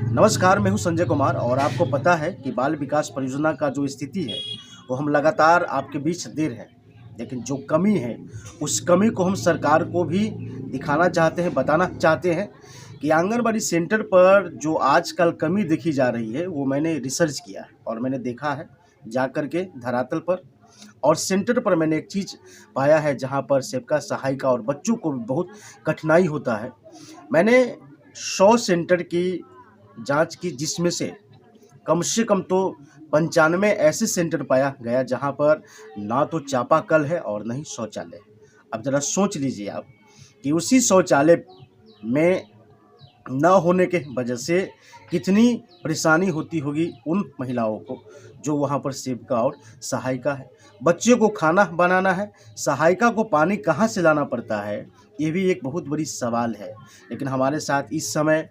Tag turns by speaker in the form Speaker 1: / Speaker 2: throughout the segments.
Speaker 1: नमस्कार, मैं हूं संजय कुमार और आपको पता है कि बाल विकास परियोजना का जो स्थिति है, वो हम लगातार आपके बीच दे रहे हैं। लेकिन जो कमी है, उस कमी को हम सरकार को भी दिखाना चाहते हैं, बताना चाहते हैं कि आंगनबाड़ी सेंटर पर जो आजकल कमी देखी जा रही है, वो मैंने रिसर्च किया है और मैंने देखा है जाकर के धरातल पर। और सेंटर पर मैंने एक चीज़ पाया है, जहाँ पर सेविका, सहायिका और बच्चों को भी बहुत कठिनाई होता है। मैंने 100 सेंटर की जांच की, जिसमें से कम तो 95 ऐसे सेंटर पाया गया जहां पर ना तो चापाकल है और ना ही शौचालय है। अब ज़रा सोच लीजिए आप कि उसी शौचालय में न होने के वजह से कितनी परेशानी होती होगी उन महिलाओं को जो वहाँ पर सेविका और सहायिका है। बच्चे को खाना बनाना है, सहायिका को पानी कहाँ से लाना पड़ता है, ये भी एक बहुत बड़ी सवाल है। लेकिन हमारे साथ इस समय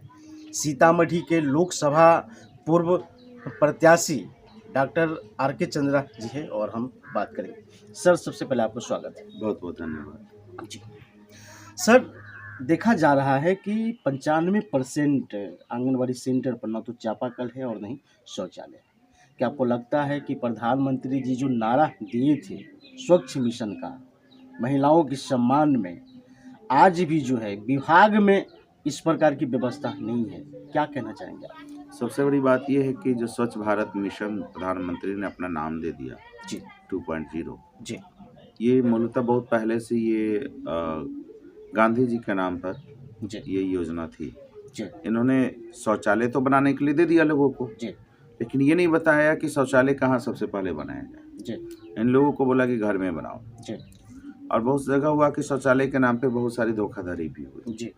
Speaker 1: सीतामढ़ी के लोकसभा पूर्व प्रत्याशी डॉक्टर आर के चंद्रा जी है और हम बात करेंगे। सर, सबसे पहले आपको स्वागत है।
Speaker 2: बहुत बहुत धन्यवाद
Speaker 1: जी सर, देखा जा रहा है कि 95% आंगनबाड़ी सेंटर पर ना तो चापाकल है और नहीं शौचालय है। क्या आपको लगता है कि प्रधानमंत्री जी जो नारा दिए थे स्वच्छ मिशन का महिलाओं के सम्मान में, आज भी जो है विभाग में इस प्रकार की व्यवस्था नहीं है? क्या कहना चाहेंगे आप?
Speaker 2: सबसे बड़ी बात यह है कि जो स्वच्छ भारत मिशन प्रधानमंत्री ने अपना नाम दे दिया
Speaker 1: जी
Speaker 2: 2.0,
Speaker 1: जी
Speaker 2: ये मूलतः बहुत पहले से ये गांधी जी के नाम पर
Speaker 1: जी
Speaker 2: ये योजना थी।
Speaker 1: जी
Speaker 2: इन्होंने शौचालय तो बनाने के लिए दे दिया लोगों को,
Speaker 1: जी
Speaker 2: लेकिन ये नहीं बताया कि शौचालय कहाँ सबसे पहले बनाया जाए।
Speaker 1: जी
Speaker 2: इन लोगों को बोला कि घर में बनाओ,
Speaker 1: जी
Speaker 2: और बहुत जगह हुआ कि शौचालय के नाम पे बहुत सारी धोखाधड़ी भी हुई।
Speaker 1: जी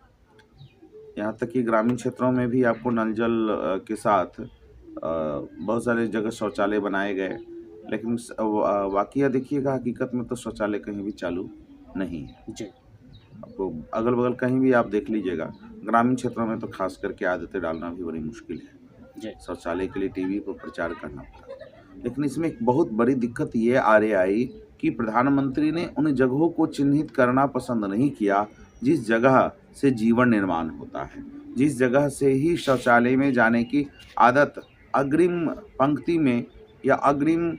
Speaker 2: यहाँ तक कि ग्रामीण क्षेत्रों में भी आपको नल जल के साथ बहुत सारे जगह शौचालय बनाए गए, लेकिन वाकया देखिएगा, हकीकत में तो शौचालय कहीं भी चालू नहीं है।
Speaker 1: जी
Speaker 2: आपको अगल बगल कहीं भी आप देख लीजिएगा, ग्रामीण क्षेत्रों में तो खास करके आदतें डालना भी बड़ी मुश्किल है।
Speaker 1: जी
Speaker 2: शौचालय के लिए टीवी पर प्रचार करना पड़ा, लेकिन इसमें एक बहुत बड़ी दिक्कत ये आई कि प्रधानमंत्री ने उन जगहों को चिन्हित करना पसंद नहीं किया जिस जगह से जीवन निर्माण होता है, जिस जगह से ही शौचालय में जाने की आदत अग्रिम पंक्ति में या अग्रिम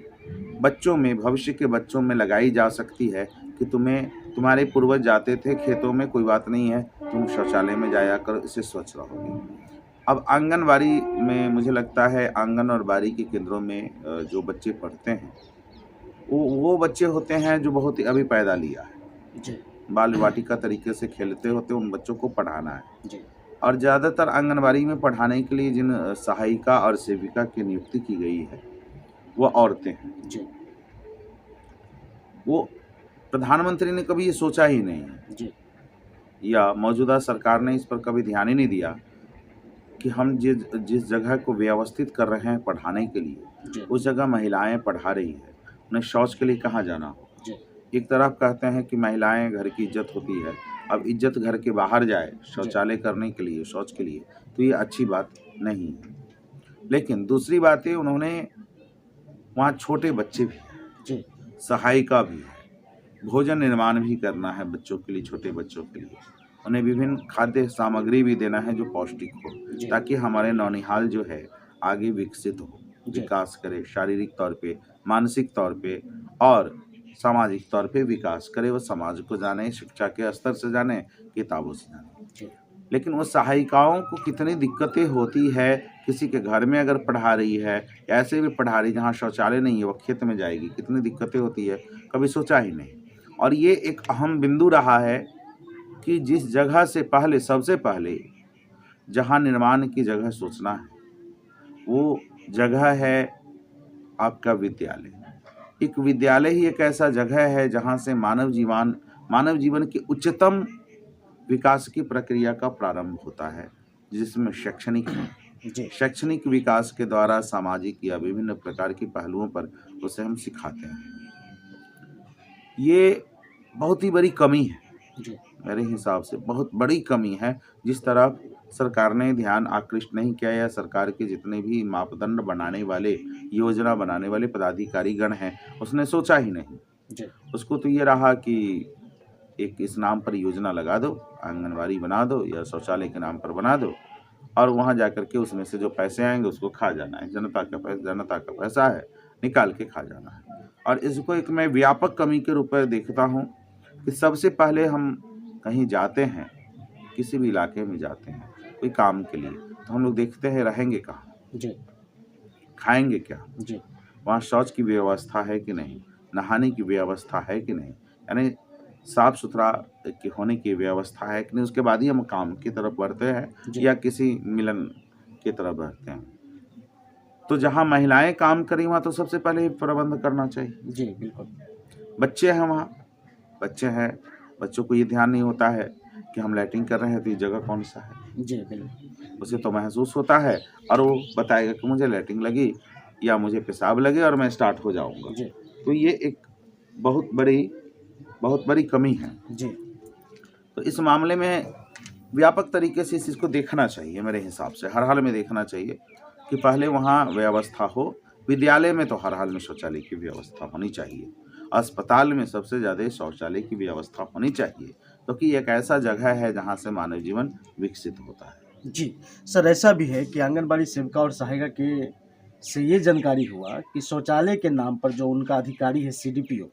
Speaker 2: बच्चों में, भविष्य के बच्चों में लगाई जा सकती है कि तुम्हारे पूर्वज जाते थे खेतों में, कोई बात नहीं है, तुम शौचालय में जाया करो, इससे स्वच्छ रहोगे। अब आंगनबाड़ी में मुझे लगता है, आंगन और बाड़ी के केंद्रों में जो बच्चे पढ़ते हैं वो बच्चे होते हैं जो बहुत ही अभी पैदा लिया है,
Speaker 1: जी
Speaker 2: बाल वाटिका तरीके से खेलते होते, उन बच्चों को पढ़ाना है।
Speaker 1: जी
Speaker 2: और ज़्यादातर आंगनबाड़ी में पढ़ाने के लिए जिन सहायिका और सेविका की नियुक्ति की गई है वो औरतें हैं।
Speaker 1: जी
Speaker 2: वो प्रधानमंत्री ने कभी ये सोचा ही नहीं है,
Speaker 1: जी
Speaker 2: या मौजूदा सरकार ने इस पर कभी ध्यान ही नहीं दिया कि हम जिस जगह को व्यवस्थित कर रहे हैं पढ़ाने के लिए,
Speaker 1: जी
Speaker 2: उस जगह महिलाएं पढ़ा रही है, उन्हें शौच के लिए कहाँ जाना हो।
Speaker 1: जी
Speaker 2: एक तरफ कहते हैं कि महिलाएं घर की इज्जत होती है, अब इज्जत घर के बाहर जाए शौचालय करने के लिए, शौच के लिए, तो ये अच्छी बात नहीं है। लेकिन दूसरी बात है, उन्होंने वहाँ छोटे बच्चे भी हैं,
Speaker 1: जी
Speaker 2: सहायिका भी है, भोजन निर्माण भी करना है बच्चों के लिए, छोटे बच्चों के लिए, उन्हें विभिन्न खाद्य सामग्री भी देना है जो पौष्टिक हो, ताकि हमारे नौनिहाल जो है आगे विकसित हो, विकास करे, शारीरिक तौर पे, मानसिक तौर पे और सामाजिक तौर पे विकास करे, वो समाज को जाने, शिक्षा के स्तर से जाने, किताबों से जाने। लेकिन वो सहायिकाओं को कितनी दिक्कतें होती है, किसी के घर में अगर पढ़ा रही है, ऐसे भी पढ़ा रही जहाँ शौचालय नहीं है, वो खेत में जाएगी, कितनी दिक्कतें होती है, कभी सोचा ही नहीं। और ये एक अहम बिंदु रहा है कि जिस जगह से पहले, सबसे पहले जहाँ निर्माण की जगह सोचना है, वो जगह है आपका विद्यालय। एक विद्यालय ही एक ऐसा जगह है जहाँ से मानव जीवन के उच्चतम विकास की प्रक्रिया का प्रारंभ होता है, जिसमें शैक्षणिक विकास के द्वारा सामाजिक या विभिन्न प्रकार के पहलुओं पर उसे हम सिखाते हैं। ये बहुत ही बड़ी कमी है, मेरे हिसाब से बहुत बड़ी कमी है, जिस तरफ सरकार ने ध्यान आकृष्ट नहीं किया, या सरकार के जितने भी मापदंड बनाने वाले, योजना बनाने वाले पदाधिकारी गण हैं, उसने सोचा ही नहीं। उसको तो ये रहा कि एक इस नाम पर योजना लगा दो, आंगनबाड़ी बना दो या शौचालय के नाम पर बना दो, और वहाँ जाकर के उसमें से जो पैसे आएंगे उसको खा जाना है। जनता का पैसा है, निकाल के खा जाना है। और इसको एक मैं व्यापक कमी के रूप में देखता हूँ कि सबसे पहले हम कहीं जाते हैं, किसी भी इलाके में जाते हैं कोई काम के लिए, तो हम लोग देखते हैं रहेंगे कहाँ,
Speaker 1: जी
Speaker 2: खाएंगे क्या,
Speaker 1: जी
Speaker 2: वहाँ शौच की व्यवस्था है कि नहीं, नहाने की व्यवस्था है कि नहीं, यानी साफ सुथरा होने की व्यवस्था है कि नहीं, उसके बाद ही हम काम की तरफ बढ़ते हैं
Speaker 1: जी।
Speaker 2: या किसी मिलन की तरफ बढ़ते हैं। तो जहाँ महिलाएं काम करें वहाँ तो सबसे पहले प्रबंध करना चाहिए।
Speaker 1: जी बिल्कुल।
Speaker 2: बच्चे हैं वहाँ, बच्चे हैं, बच्चों को ये ध्यान नहीं होता है कि हम लैट्रिन कर रहे हैं तो ये जगह कौन सा है।
Speaker 1: जी बिल्कुल।
Speaker 2: उसे तो महसूस होता है और वो बताएगा कि मुझे लैट्रिन लगी या मुझे पेशाब लगे और मैं स्टार्ट हो जाऊंगा।
Speaker 1: जी
Speaker 2: तो ये एक बहुत बड़ी कमी है।
Speaker 1: जी
Speaker 2: तो इस मामले में व्यापक तरीके से इस चीज़ को देखना चाहिए, मेरे हिसाब से हर हाल में देखना चाहिए कि पहले वहाँ व्यवस्था हो। विद्यालय में तो हर हाल में शौचालय की व्यवस्था होनी चाहिए, अस्पताल में सबसे ज़्यादा शौचालय की व्यवस्था होनी चाहिए, क्योंकि एक ऐसा जगह है जहाँ से मानव जीवन विकसित होता है।
Speaker 1: जी सर, ऐसा भी है कि आंगनबाड़ी सेविका और सहायिका के से ये जानकारी हुआ कि शौचालय के नाम पर जो उनका अधिकारी है सीडीपीओ,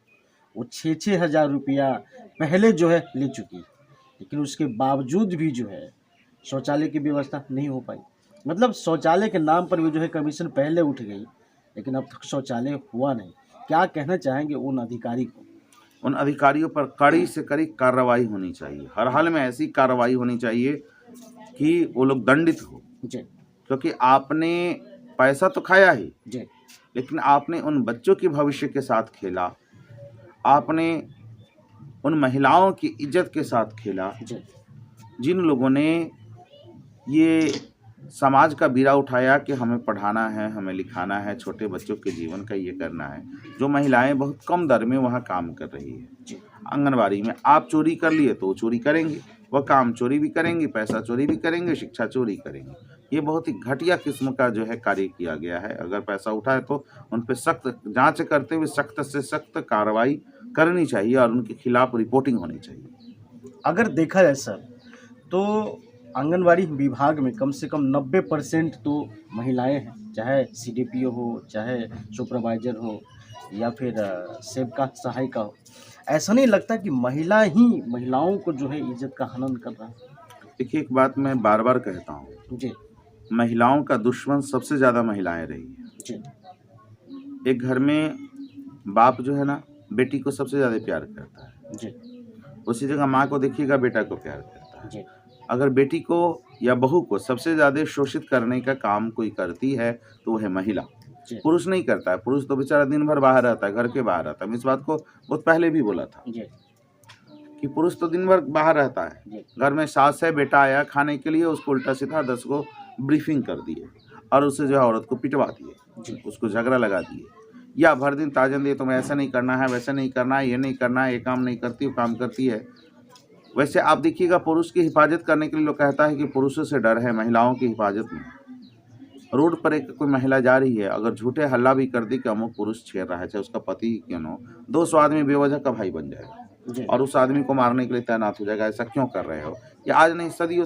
Speaker 1: वो 6,000 रुपया पहले जो है ले चुकी है, लेकिन उसके बावजूद भी जो है शौचालय की व्यवस्था नहीं हो पाई। मतलब शौचालय के नाम पर भी जो है कमीशन पहले उठ गई, लेकिन अब तक शौचालय हुआ नहीं। क्या कहना चाहेंगे उन अधिकारी को?
Speaker 2: उन अधिकारियों पर कड़ी से कड़ी कार्रवाई होनी चाहिए, हर हाल में ऐसी कार्रवाई होनी चाहिए कि वो लोग दंडित हो,
Speaker 1: जी
Speaker 2: क्योंकि आपने पैसा तो खाया ही,
Speaker 1: जी
Speaker 2: लेकिन आपने उन बच्चों के भविष्य के साथ खेला, आपने उन महिलाओं की इज्जत के साथ खेला,
Speaker 1: जी
Speaker 2: जिन लोगों ने ये समाज का बीड़ा उठाया कि हमें पढ़ाना है, हमें लिखाना है, छोटे बच्चों के जीवन का ये करना है। जो महिलाएं बहुत कम दर में वहाँ काम कर रही है,
Speaker 1: जी
Speaker 2: आंगनबाड़ी में आप चोरी कर लिए तो वो चोरी करेंगे, वह काम चोरी भी करेंगे, पैसा चोरी भी करेंगे, शिक्षा चोरी करेंगे। ये बहुत ही घटिया किस्म का जो है कार्य किया गया है। अगर पैसा उठाए तो उन पर सख्त जांच करते हुए सख्त से सख्त कार्रवाई करनी चाहिए और उनके खिलाफ रिपोर्टिंग होनी चाहिए।
Speaker 1: अगर देखा जाए सर, तो आंगनवाड़ी विभाग में कम से कम 90% तो महिलाएं हैं, चाहे सीडीपीओ हो, चाहे सुपरवाइजर हो या फिर सेविका सहायिका हो। ऐसा नहीं लगता कि महिला ही महिलाओं को जो है इज्जत का हनन कर रहा है?
Speaker 2: देखिए, एक बात मैं बार बार कहता हूँ,
Speaker 1: जी
Speaker 2: महिलाओं का दुश्मन सबसे ज़्यादा महिलाएं रही हैं।
Speaker 1: जी
Speaker 2: एक घर में बाप जो है ना, बेटी को सबसे ज़्यादा प्यार करता है,
Speaker 1: जी
Speaker 2: उसी जगह माँ को देखिएगा, बेटा को प्यार करता है।
Speaker 1: जी
Speaker 2: अगर बेटी को या बहू को सबसे ज़्यादा शोषित करने का काम कोई करती है तो वो है महिला।
Speaker 1: जी
Speaker 2: पुरुष नहीं करता है, पुरुष तो बेचारा दिन भर बाहर रहता है, घर के बाहर रहता है। मैं इस बात को बहुत पहले भी बोला था
Speaker 1: जी
Speaker 2: कि पुरुष तो दिन भर बाहर रहता है,
Speaker 1: जी
Speaker 2: घर में सास है, बेटा आया खाने के लिए, उसको उल्टा सीधा 10 को ब्रीफिंग कर दिए और उससे जो है औरत को पिटवा दिए, उसको झगड़ा लगा दिए या भर दिन ताजन दिए, तुम्हें ऐसा नहीं करना है, वैसा नहीं करना है, ये नहीं करना है, ये काम नहीं करती, वो काम करती है। वैसे आप देखिएगा, पुरुष की हिफाजत करने के लिए लोग कहता है कि पुरुषों से डर है महिलाओं की हिफाजत में। रोड पर एक कोई महिला जा रही है, अगर झूठे हल्ला भी कर दी कि अमुक पुरुष छेड़ रहा है, चाहे उसका पति क्यों न हो, 200 आदमी बेवजह का भाई बन जाएगा
Speaker 1: जी
Speaker 2: और उस आदमी को मारने के लिए तैनात हो जाएगा। ऐसा क्यों कर रहे हो? ये आज नहीं, सदियों